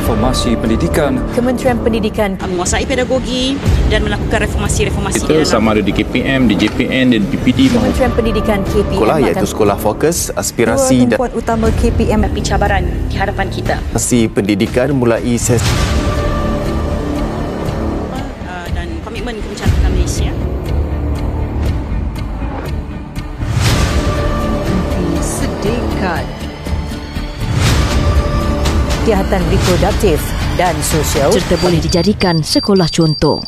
reformasi pendidikan. Kementerian Pendidikan menguasai pedagogi dan melakukan reformasi-reformasi Kita sama ada di KPM, di JPN dan DPD. Kementerian Pendidikan KPM sekolah iaitu sekolah fokus, aspirasi dan tumpuan utama KPM tapi cabaran di hadapan kita. aspirasi pendidikan mulai Dan komitmen kebijakan Malaysia. Sedikan kesihatan reproduktif dan sosial serta boleh dijadikan sekolah contoh.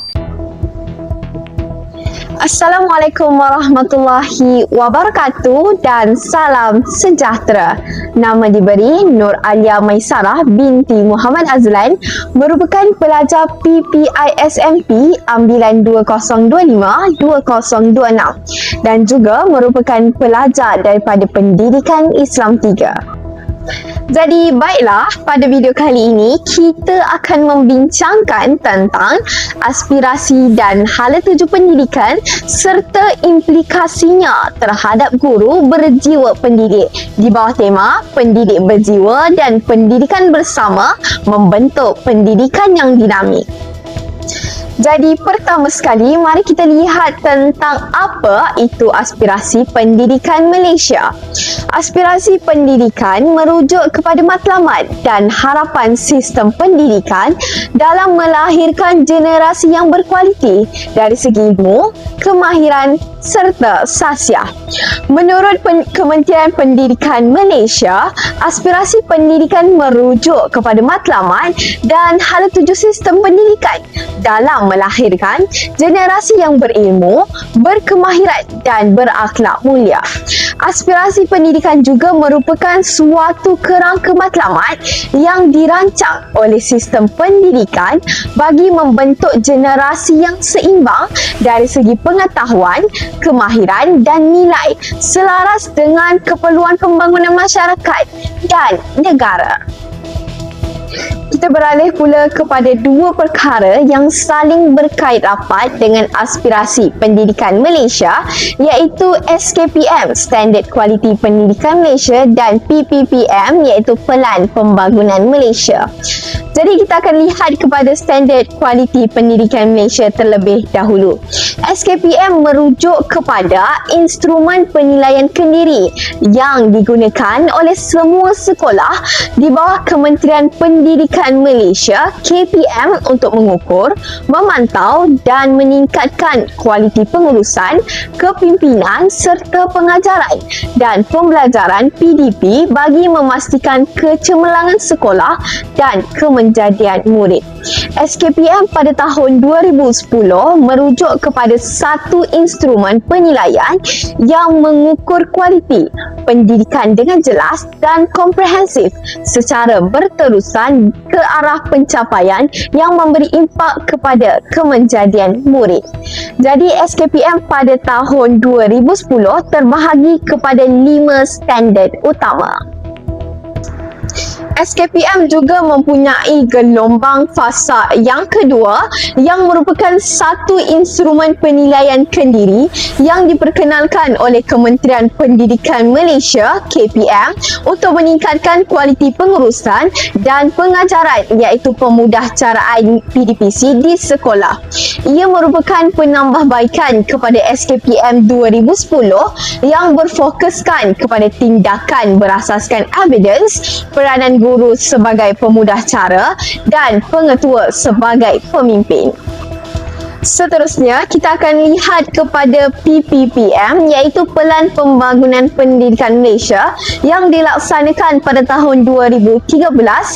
Assalamualaikum warahmatullahi wabarakatuh dan salam sejahtera. Nama diberi Nur Alia Maisarah binti Muhammad Azlan, merupakan pelajar PPISMP ambilan 2025-2026 dan juga merupakan pelajar daripada Pendidikan Islam 3. Jadi baiklah, pada video kali ini kita akan membincangkan tentang aspirasi dan hala tuju pendidikan serta implikasinya terhadap guru berjiwa pendidik di bawah tema Pendidik Berjiwa dan Pendidikan Bersama Membentuk Pendidikan yang Dinamik. Jadi pertama sekali, mari kita lihat tentang apa itu aspirasi pendidikan Malaysia. Aspirasi pendidikan merujuk kepada matlamat dan harapan sistem pendidikan dalam melahirkan generasi yang berkualiti dari segi ilmu, kemahiran serta sasiah. Menurut Kementerian Pendidikan Malaysia, aspirasi pendidikan merujuk kepada matlamat dan hala tuju sistem pendidikan dalam melahirkan generasi yang berilmu, berkemahiran dan berakhlak mulia. Aspirasi pendidikan juga merupakan suatu kerangka matlamat yang dirancang oleh sistem pendidikan bagi membentuk generasi yang seimbang dari segi pengetahuan, kemahiran dan nilai selaras dengan keperluan pembangunan masyarakat dan negara. Kita beralih pula kepada dua perkara yang saling berkait rapat dengan aspirasi pendidikan Malaysia, iaitu SKPM Standard Kualiti Pendidikan Malaysia dan PPPM iaitu Pelan Pembangunan Malaysia. Jadi kita akan lihat kepada Standard Kualiti Pendidikan Malaysia terlebih dahulu. SKPM merujuk kepada instrumen penilaian kendiri yang digunakan oleh semua sekolah di bawah Kementerian Pendidikan Malaysia KPM untuk mengukur, memantau dan meningkatkan kualiti pengurusan, kepimpinan serta pengajaran dan pembelajaran PDP bagi memastikan kecemerlangan sekolah dan kemenjadian murid. SKPM pada tahun 2010 merujuk kepada satu instrumen penilaian yang mengukur kualiti pendidikan dengan jelas dan komprehensif secara berterusan ke arah pencapaian yang memberi impak kepada kemenjadian murid. Jadi SKPM pada tahun 2010 terbahagi kepada 5 standard utama. SKPM juga mempunyai gelombang fasa yang kedua yang merupakan satu instrumen penilaian kendiri yang diperkenalkan oleh Kementerian Pendidikan Malaysia KPM untuk meningkatkan kualiti pengurusan dan pengajaran iaitu pemudahcaraan PDPC di sekolah. Ia merupakan penambahbaikan kepada SKPM 2010 yang berfokuskan kepada tindakan berasaskan evidence, peranan guru sebagai pemudah cara dan pengetua sebagai pemimpin. Seterusnya, kita akan lihat kepada PPPM iaitu Pelan Pembangunan Pendidikan Malaysia yang dilaksanakan pada tahun 2013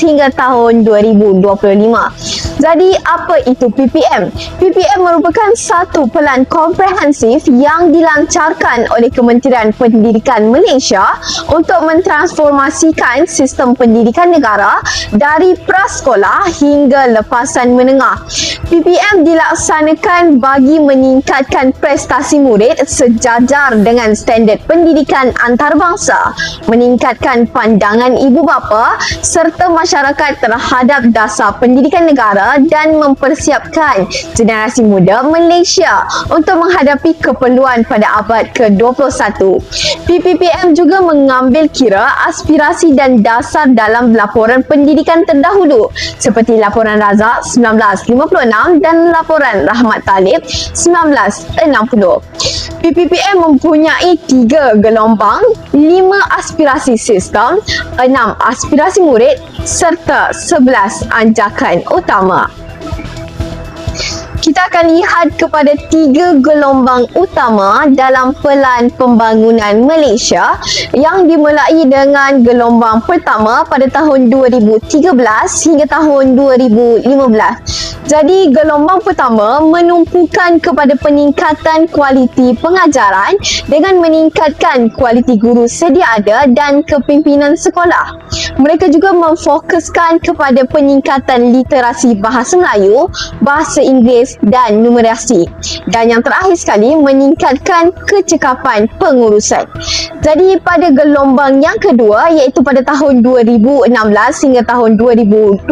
hingga tahun 2025. Jadi, apa itu PPM? PPM merupakan satu pelan komprehensif yang dilancarkan oleh Kementerian Pendidikan Malaysia untuk mentransformasikan sistem pendidikan negara dari prasekolah hingga lepasan menengah. PPM dilaksanakan menekan bagi meningkatkan prestasi murid sejajar dengan standard pendidikan antarabangsa, meningkatkan pandangan ibu bapa serta masyarakat terhadap dasar pendidikan negara dan mempersiapkan generasi muda Malaysia untuk menghadapi keperluan pada abad ke-21. PPPM juga mengambil kira aspirasi dan dasar dalam laporan pendidikan terdahulu seperti laporan Razak 1956 dan laporan Rahmat Talib 1960. PPPM mempunyai 3 gelombang, 5 aspirasi sistem, 6 aspirasi murid serta 11 anjakan utama. Kita akan lihat kepada 3 gelombang utama dalam pelan pembangunan Malaysia yang dimulai dengan gelombang pertama pada tahun 2013 hingga tahun 2015. Jadi gelombang pertama menumpukan kepada peningkatan kualiti pengajaran dengan meningkatkan kualiti guru sedia ada dan kepimpinan sekolah. Mereka juga memfokuskan kepada peningkatan literasi bahasa Melayu, bahasa Inggeris dan numerasi. Dan yang terakhir sekali, meningkatkan kecekapan pengurusan. Jadi pada gelombang yang kedua, iaitu pada tahun 2016 hingga tahun 2020,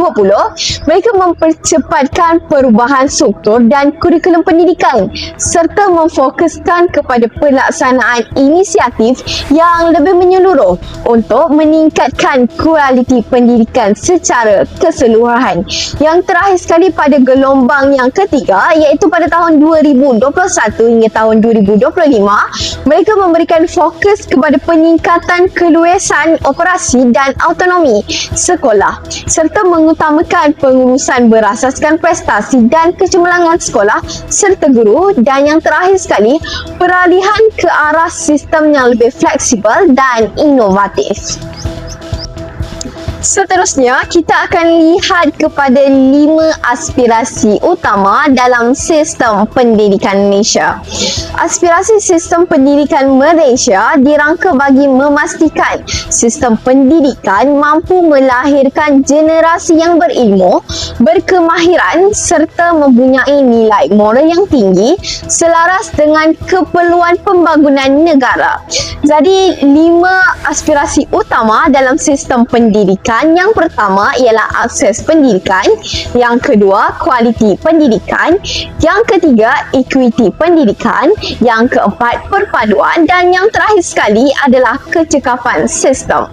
mereka mempercepatkan perubahan struktur dan kurikulum pendidikan serta memfokuskan kepada pelaksanaan inisiatif yang lebih menyeluruh untuk meningkatkan kualiti pendidikan secara keseluruhan. Yang terakhir sekali pada gelombang yang ketiga, iaitu pada tahun 2021 hingga tahun 2025, mereka memberikan fokus kepada peningkatan keluasan operasi dan autonomi sekolah serta mengutamakan pengurusan berasaskan prestasi dan kecemerlangan sekolah serta guru, dan yang terakhir sekali, peralihan ke arah sistem yang lebih fleksibel dan inovatif. Seterusnya, kita akan lihat kepada 5 aspirasi utama dalam sistem pendidikan Malaysia. Aspirasi sistem pendidikan Malaysia dirangka bagi memastikan sistem pendidikan mampu melahirkan generasi yang berilmu, berkemahiran serta mempunyai nilai moral yang tinggi selaras dengan keperluan pembangunan negara. Jadi, 5 aspirasi utama dalam sistem pendidikan. Yang pertama ialah akses pendidikan, yang kedua kualiti pendidikan, yang ketiga equity pendidikan, yang keempat perpaduan, dan yang terakhir sekali adalah kecekapan sistem.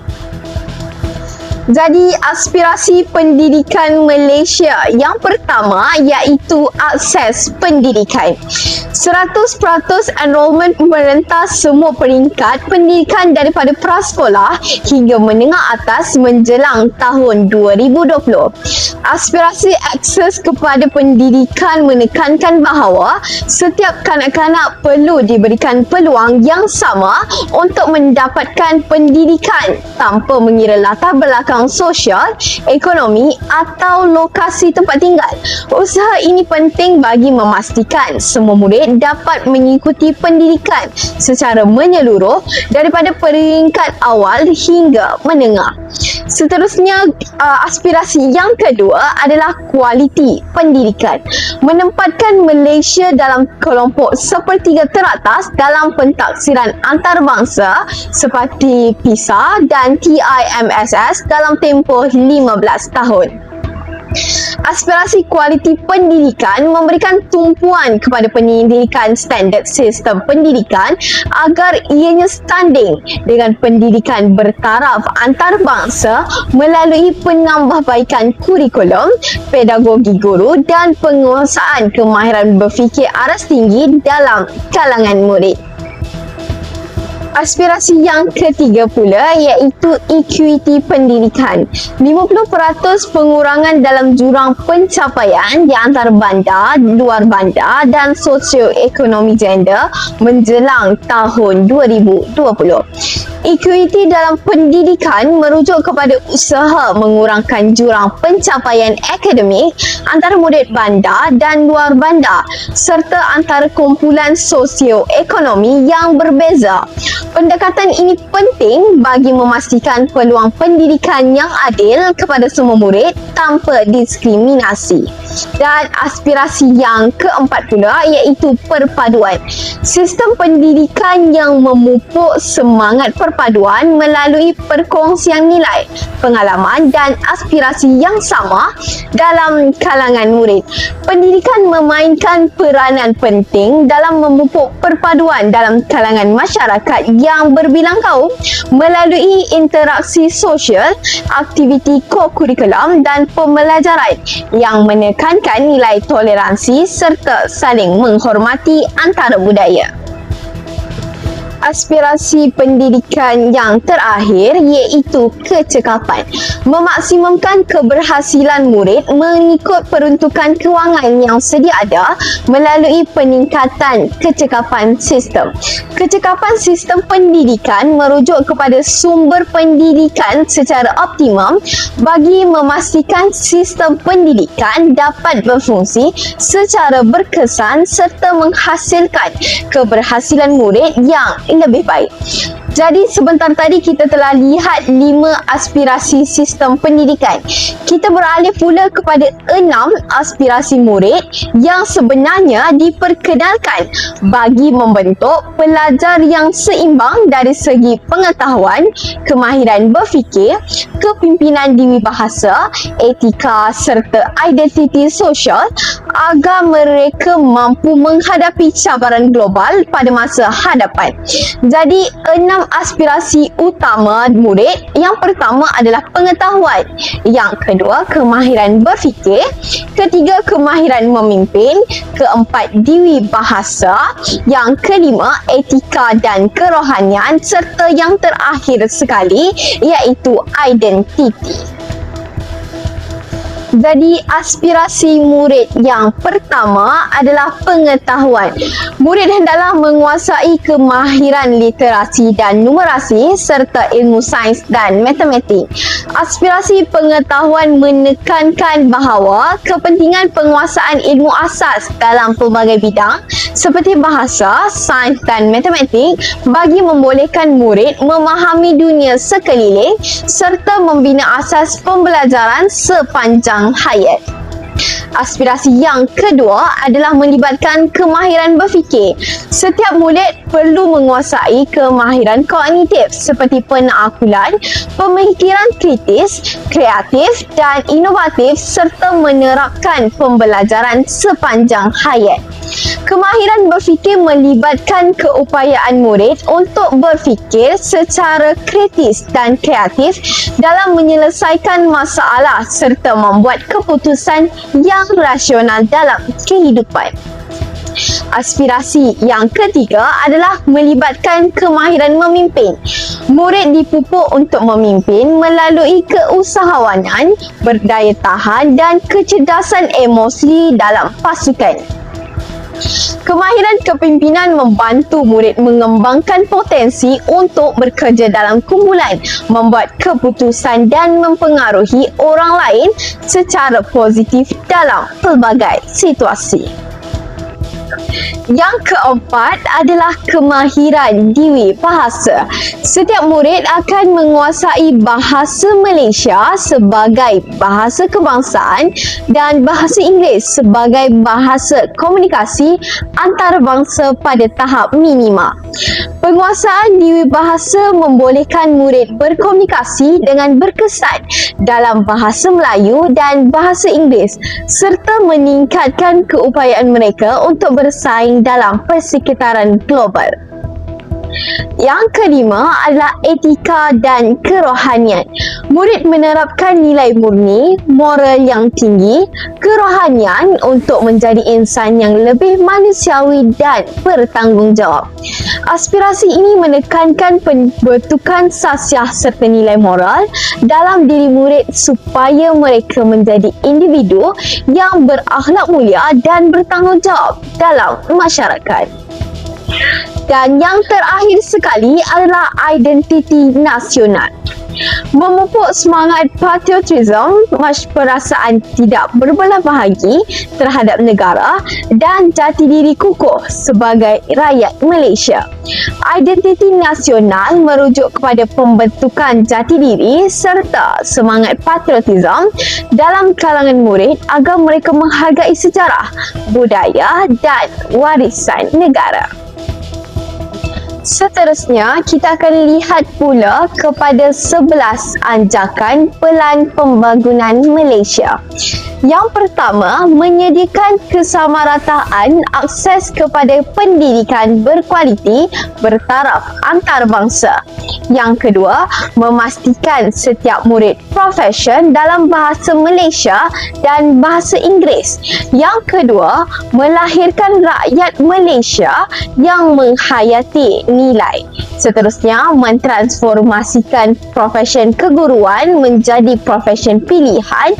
Jadi aspirasi pendidikan Malaysia yang pertama iaitu akses pendidikan. 100% enrolment merentas semua peringkat pendidikan daripada prasekolah hingga menengah atas menjelang tahun 2020. Aspirasi akses kepada pendidikan menekankan bahawa setiap kanak-kanak perlu diberikan peluang yang sama untuk mendapatkan pendidikan tanpa mengira latar belakang sosial, ekonomi atau lokasi tempat tinggal. Usaha ini penting bagi memastikan semua murid dapat mengikuti pendidikan secara menyeluruh daripada peringkat awal hingga menengah. Seterusnya, aspirasi yang kedua adalah kualiti pendidikan. Menempatkan Malaysia dalam kelompok sepertiga teratas dalam pentaksiran antarabangsa seperti PISA dan TIMSS dalam tempoh 15 tahun. Aspirasi kualiti pendidikan memberikan tumpuan kepada pendidikan standard sistem pendidikan agar ianya standing dengan pendidikan bertaraf antarabangsa melalui penambahbaikan kurikulum, pedagogi guru dan penguasaan kemahiran berfikir aras tinggi dalam kalangan murid. Aspirasi yang ketiga pula iaitu equity pendidikan. 50% pengurangan dalam jurang pencapaian di antara bandar, luar bandar dan sosioekonomi gender menjelang tahun 2020. Equity dalam pendidikan merujuk kepada usaha mengurangkan jurang pencapaian akademik antara murid bandar dan luar bandar serta antara kumpulan sosioekonomi yang berbeza. Pendekatan ini penting bagi memastikan peluang pendidikan yang adil kepada semua murid tanpa diskriminasi. Dan aspirasi yang keempat pula iaitu perpaduan. Sistem pendidikan yang memupuk semangat perpaduan melalui perkongsian nilai, pengalaman dan aspirasi yang sama dalam kalangan murid. Pendidikan memainkan peranan penting dalam memupuk perpaduan dalam kalangan masyarakat yang berbilang kaum melalui interaksi sosial, aktiviti ko-kurikulam dan pembelajaran yang menekankan nilai toleransi serta saling menghormati antara budaya. Aspirasi pendidikan yang terakhir iaitu kecekapan. Memaksimumkan keberhasilan murid mengikut peruntukan kewangan yang sedia ada melalui peningkatan kecekapan sistem. Kecekapan sistem pendidikan merujuk kepada sumber pendidikan secara optimum bagi memastikan sistem pendidikan dapat berfungsi secara berkesan serta menghasilkan keberhasilan murid yang lebih baik. Jadi sebentar tadi kita telah lihat 5 aspirasi sistem pendidikan. Kita beralih pula kepada 6 aspirasi murid yang sebenarnya diperkenalkan bagi membentuk pelajar yang seimbang dari segi pengetahuan, kemahiran berfikir, kepimpinan diri bahasa, etika serta identiti sosial agar mereka mampu menghadapi cabaran global pada masa hadapan. Jadi 6 aspirasi utama murid. Yang pertama adalah pengetahuan, yang kedua kemahiran berfikir, ketiga kemahiran memimpin, keempat diri bahasa, yang kelima etika dan kerohanian serta yang terakhir sekali iaitu identiti. Jadi aspirasi murid yang pertama adalah pengetahuan. Murid hendaklah menguasai kemahiran literasi dan numerasi serta ilmu sains dan matematik. Aspirasi pengetahuan menekankan bahawa kepentingan penguasaan ilmu asas dalam pelbagai bidang seperti bahasa, sains dan matematik bagi membolehkan murid memahami dunia sekeliling serta membina asas pembelajaran sepanjang hayat. Aspirasi yang kedua adalah melibatkan kemahiran berfikir. Setiap murid perlu menguasai kemahiran kognitif seperti penaklukan, pemikiran kritis, kreatif dan inovatif serta menerapkan pembelajaran sepanjang hayat. Kemahiran berfikir melibatkan keupayaan murid untuk berfikir secara kritis dan kreatif dalam menyelesaikan masalah serta membuat keputusan yang rasional dalam kehidupan. Aspirasi yang ketiga adalah melibatkan kemahiran memimpin. Murid dipupuk untuk memimpin melalui keusahawanan, berdaya tahan dan kecerdasan emosi dalam pasukan. Kemahiran kepimpinan membantu murid mengembangkan potensi untuk bekerja dalam kumpulan, membuat keputusan dan mempengaruhi orang lain secara positif dalam pelbagai situasi. Yang keempat adalah kemahiran diri bahasa. Setiap murid akan menguasai bahasa Malaysia sebagai bahasa kebangsaan dan bahasa Inggeris sebagai bahasa komunikasi antarabangsa pada tahap minima. Penguasaan diri bahasa membolehkan murid berkomunikasi dengan berkesan dalam bahasa Melayu dan bahasa Inggeris serta meningkatkan keupayaan mereka untuk bersaing dalam persekitaran global. Yang kelima adalah etika dan kerohanian. Murid menerapkan nilai murni, moral yang tinggi, kerohanian untuk menjadi insan yang lebih manusiawi dan bertanggungjawab. Aspirasi ini menekankan pembentukan sasiah serta nilai moral dalam diri murid supaya mereka menjadi individu yang berakhlak mulia dan bertanggungjawab dalam masyarakat. Dan yang terakhir sekali adalah identiti nasional. memupuk semangat patriotism, perasaan tidak berbelah bahagi terhadap negara dan jati diri kukuh sebagai rakyat Malaysia. Identiti nasional merujuk kepada pembentukan jati diri serta semangat patriotism dalam kalangan murid agar mereka menghargai sejarah, budaya dan warisan negara. Seterusnya, kita akan lihat pula kepada 11 anjakan pelan pembangunan Malaysia. Yang pertama, menyediakan kesamarataan akses kepada pendidikan berkualiti bertaraf antarabangsa. Yang kedua, memastikan setiap murid profesion dalam bahasa Malaysia dan bahasa Inggeris. Yang kedua, melahirkan rakyat Malaysia yang menghayati nilai. Seterusnya, mentransformasikan profesion keguruan menjadi profesion pilihan,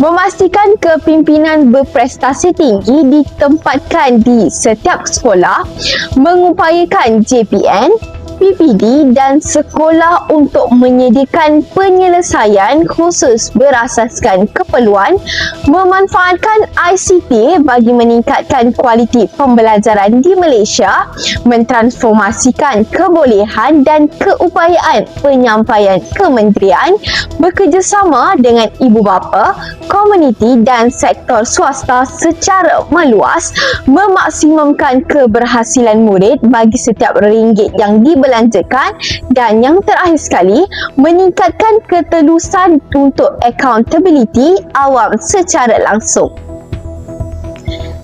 memastikan kepimpinan berprestasi tinggi ditempatkan di setiap sekolah, mengupayakan JPN, PPD dan sekolah untuk menyediakan penyelesaian khusus berasaskan keperluan, memanfaatkan ICT bagi meningkatkan kualiti pembelajaran di Malaysia, mentransformasikan kebolehan dan keupayaan penyampaian kementerian, bekerjasama dengan ibu bapa, komuniti dan sektor swasta secara meluas, memaksimumkan keberhasilan murid bagi setiap ringgit yang dibelanjakan, dan yang terakhir sekali, meningkatkan ketelusan untuk accountability awam secara langsung.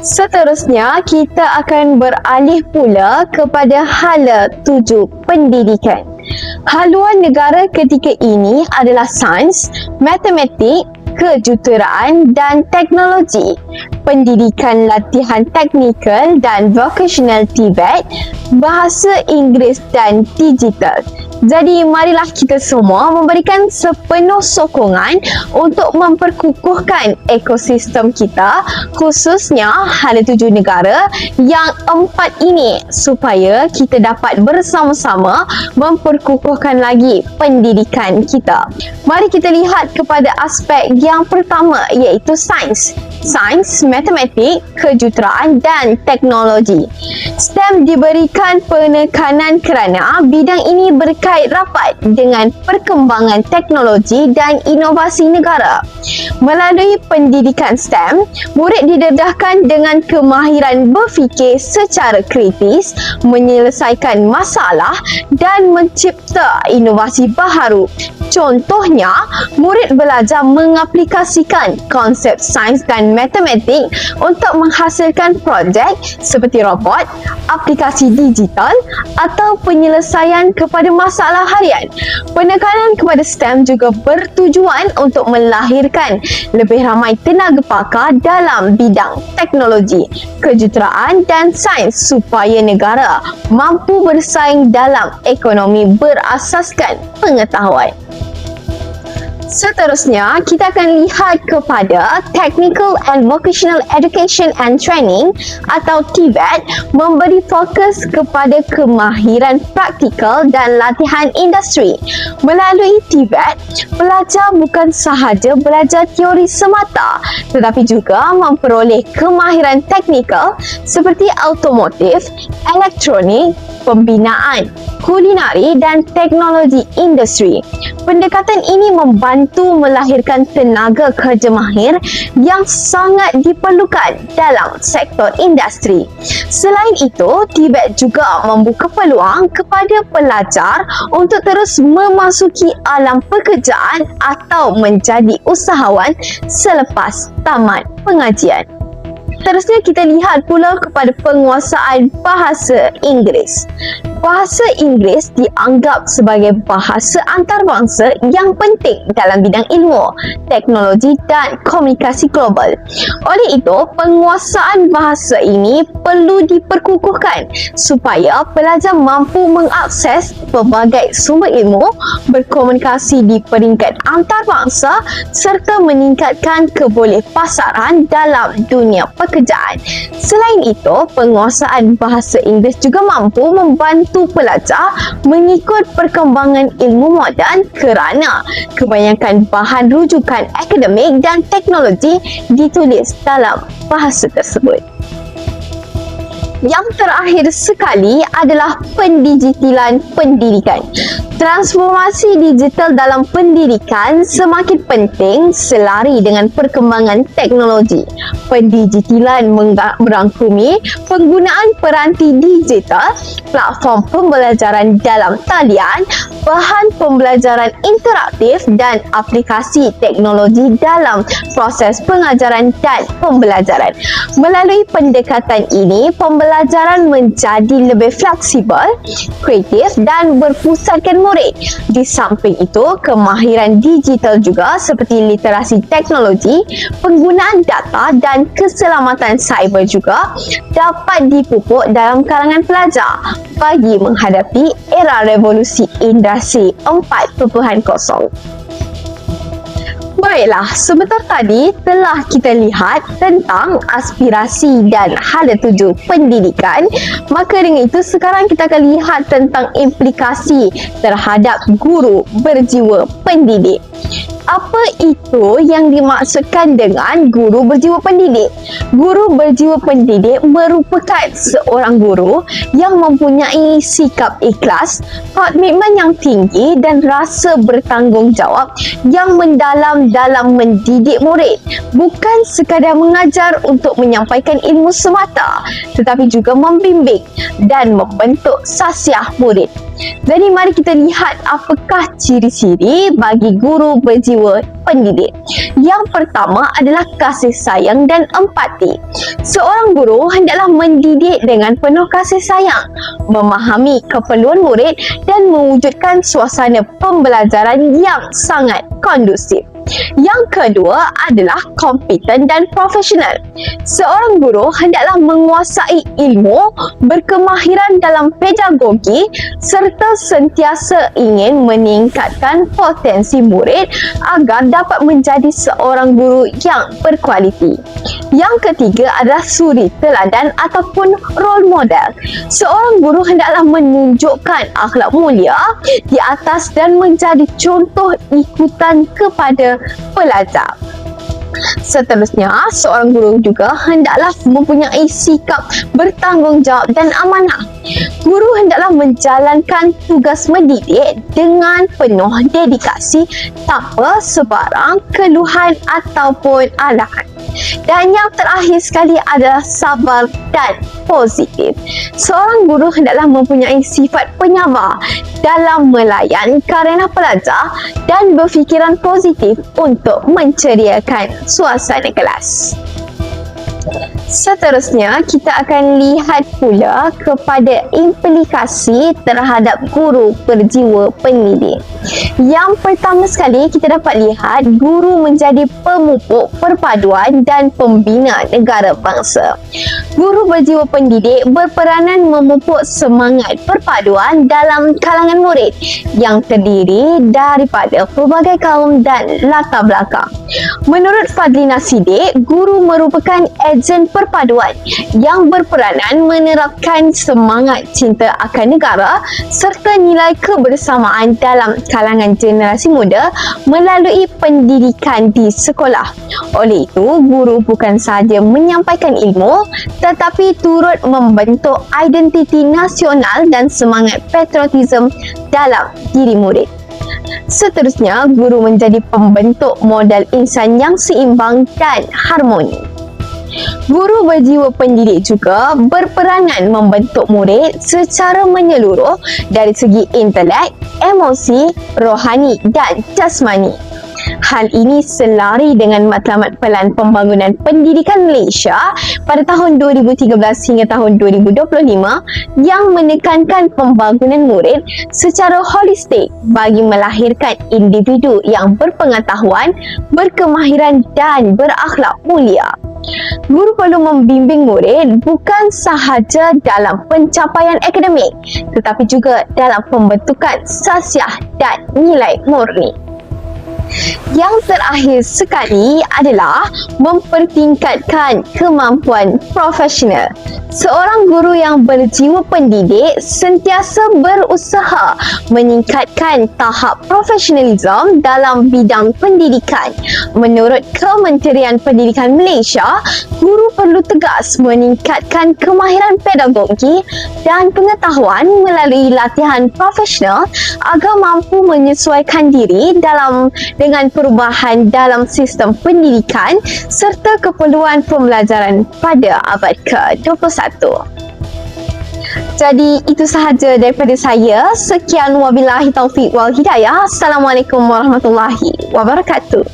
Seterusnya, kita akan beralih pula kepada hala 7 pendidikan. Haluan negara ketika ini adalah sains, matematik, kejuruteraan dan teknologi, pendidikan latihan teknikal dan vocational TVET, bahasa Inggeris dan digital. Jadi marilah kita semua memberikan sepenuh sokongan untuk memperkukuhkan ekosistem kita, khususnya hala 7 negara yang 4 ini, supaya kita dapat bersama-sama memperkukuhkan lagi pendidikan kita. Mari kita lihat kepada aspek yang pertama, iaitu sains. Sains, matematik, kejuruteraan dan teknologi. STEM diberikan penekanan kerana bidang ini berkait rapat dengan perkembangan teknologi dan inovasi negara. Melalui pendidikan STEM, murid didedahkan dengan kemahiran berfikir secara kritis, menyelesaikan masalah dan mencipta inovasi baharu. Contohnya, murid belajar mengaplikasikan konsep sains dan matematik untuk menghasilkan projek seperti robot, aplikasi digital atau penyelesaian kepada masalah harian. Penekanan kepada STEM juga bertujuan untuk melahirkan lebih ramai tenaga pakar dalam bidang teknologi, kejuruteraan dan sains supaya negara mampu bersaing dalam ekonomi berasaskan pengetahuan. Seterusnya, kita akan lihat kepada Technical and Vocational Education and Training atau TVET, memberi fokus kepada kemahiran praktikal dan latihan industri. Melalui TVET, pelajar bukan sahaja belajar teori semata, tetapi juga memperoleh kemahiran teknikal seperti automotif, elektronik, pembinaan, kulinari dan teknologi industri. Pendekatan ini membantu melahirkan tenaga kerja mahir yang sangat diperlukan dalam sektor industri. Selain itu, TVET juga membuka peluang kepada pelajar untuk terus memasuki alam pekerjaan atau menjadi usahawan selepas tamat pengajian. Seterusnya, kita lihat pula kepada penguasaan bahasa Inggeris. Bahasa Inggeris dianggap sebagai bahasa antarabangsa yang penting dalam bidang ilmu, teknologi dan komunikasi global. Oleh itu, penguasaan bahasa ini perlu diperkukuhkan supaya pelajar mampu mengakses pelbagai sumber ilmu, berkomunikasi di peringkat antarabangsa serta meningkatkan kebolehpasaran dalam dunia pekerjaan. Selain itu, penguasaan bahasa Inggeris juga mampu membantu membantu pelajar mengikut perkembangan ilmu moden kerana kebanyakan bahan rujukan akademik dan teknologi ditulis dalam bahasa tersebut. Yang terakhir sekali adalah pendigitalan pendidikan. Transformasi digital dalam pendidikan semakin penting selari dengan perkembangan teknologi. Pendigitalan merangkumi penggunaan peranti digital, platform pembelajaran dalam talian, bahan pembelajaran interaktif dan aplikasi teknologi dalam proses pengajaran dan pembelajaran. Melalui pendekatan ini, pembelajaran menjadi lebih fleksibel, kreatif dan berpusatkan murid. Di samping itu, kemahiran digital juga seperti literasi teknologi, penggunaan data dan keselamatan cyber juga dapat dipupuk dalam kalangan pelajar bagi menghadapi era revolusi industri 4.0. Baiklah, sebentar tadi telah kita lihat tentang aspirasi dan hala tuju pendidikan. Maka dengan itu sekarang kita akan lihat tentang implikasi terhadap guru berjiwa pendidik. Apa itu yang dimaksudkan dengan guru berjiwa pendidik? Guru berjiwa pendidik merupakan seorang guru yang mempunyai sikap ikhlas, komitmen yang tinggi dan rasa bertanggungjawab yang mendalam dalam mendidik murid. Bukan sekadar mengajar untuk menyampaikan ilmu semata, tetapi juga membimbing dan membentuk sasiah murid. Jadi mari kita lihat apakah ciri-ciri bagi guru berjiwa pendidik. Yang pertama adalah kasih sayang dan empati. Seorang guru hendaklah mendidik dengan penuh kasih sayang, memahami keperluan murid dan mewujudkan suasana pembelajaran yang sangat kondusif. Yang kedua adalah kompeten dan profesional. Seorang guru hendaklah menguasai ilmu, berkemahiran dalam pedagogi serta sentiasa ingin meningkatkan potensi murid agar dapat menjadi seorang guru yang berkualiti. Yang ketiga adalah suri teladan ataupun role model. Seorang guru hendaklah menunjukkan akhlak mulia di atas dan menjadi contoh ikutan kepada pelajar. Seterusnya, seorang guru juga hendaklah mempunyai sikap bertanggungjawab dan amanah. Guru hendaklah menjalankan tugas mendidik dengan penuh dedikasi tanpa sebarang keluhan ataupun arahan. Dan yang terakhir sekali adalah sabar dan positif. Seorang guru hendaklah mempunyai sifat penyabar dalam melayan karena pelajar dan berfikiran positif untuk menceriakan suasana kelas. Seterusnya, kita akan lihat pula kepada implikasi terhadap guru berjiwa pendidik. Yang pertama sekali, kita dapat lihat guru menjadi pemupuk perpaduan dan pembina negara bangsa. Guru berjiwa pendidik berperanan memupuk semangat perpaduan dalam kalangan murid yang terdiri daripada pelbagai kaum dan latar belakang. Menurut Fadlina Siddiq, guru merupakan ejen perpaduan yang berperanan menerapkan semangat cinta akan negara serta nilai kebersamaan dalam kalangan generasi muda melalui pendidikan di sekolah. Oleh itu, guru bukan sahaja menyampaikan ilmu tetapi turut membentuk identiti nasional dan semangat patriotisme dalam diri murid. Seterusnya, guru menjadi pembentuk modal insan yang seimbang dan harmoni. Guru berjiwa pendidik juga berperanan membentuk murid secara menyeluruh dari segi intelek, emosi, rohani dan jasmani. Hal ini selari dengan matlamat Pelan Pembangunan Pendidikan Malaysia pada tahun 2013 hingga tahun 2025 yang menekankan pembangunan murid secara holistik bagi melahirkan individu yang berpengetahuan, berkemahiran dan berakhlak mulia. Guru perlu membimbing murid bukan sahaja dalam pencapaian akademik tetapi juga dalam pembentukan sasiah dan nilai murni. Yang terakhir sekali adalah mempertingkatkan kemampuan profesional. Seorang guru yang berjiwa pendidik sentiasa berusaha meningkatkan tahap profesionalisme dalam bidang pendidikan. Menurut Kementerian Pendidikan Malaysia, guru perlu tegas meningkatkan kemahiran pedagogi dan pengetahuan melalui latihan profesional agar mampu menyesuaikan diri dengan perubahan dalam sistem pendidikan serta keperluan pembelajaran pada abad ke-21. Jadi itu sahaja daripada saya. Sekian wabillahi taufiq wal hidayah. Assalamualaikum warahmatullahi wabarakatuh.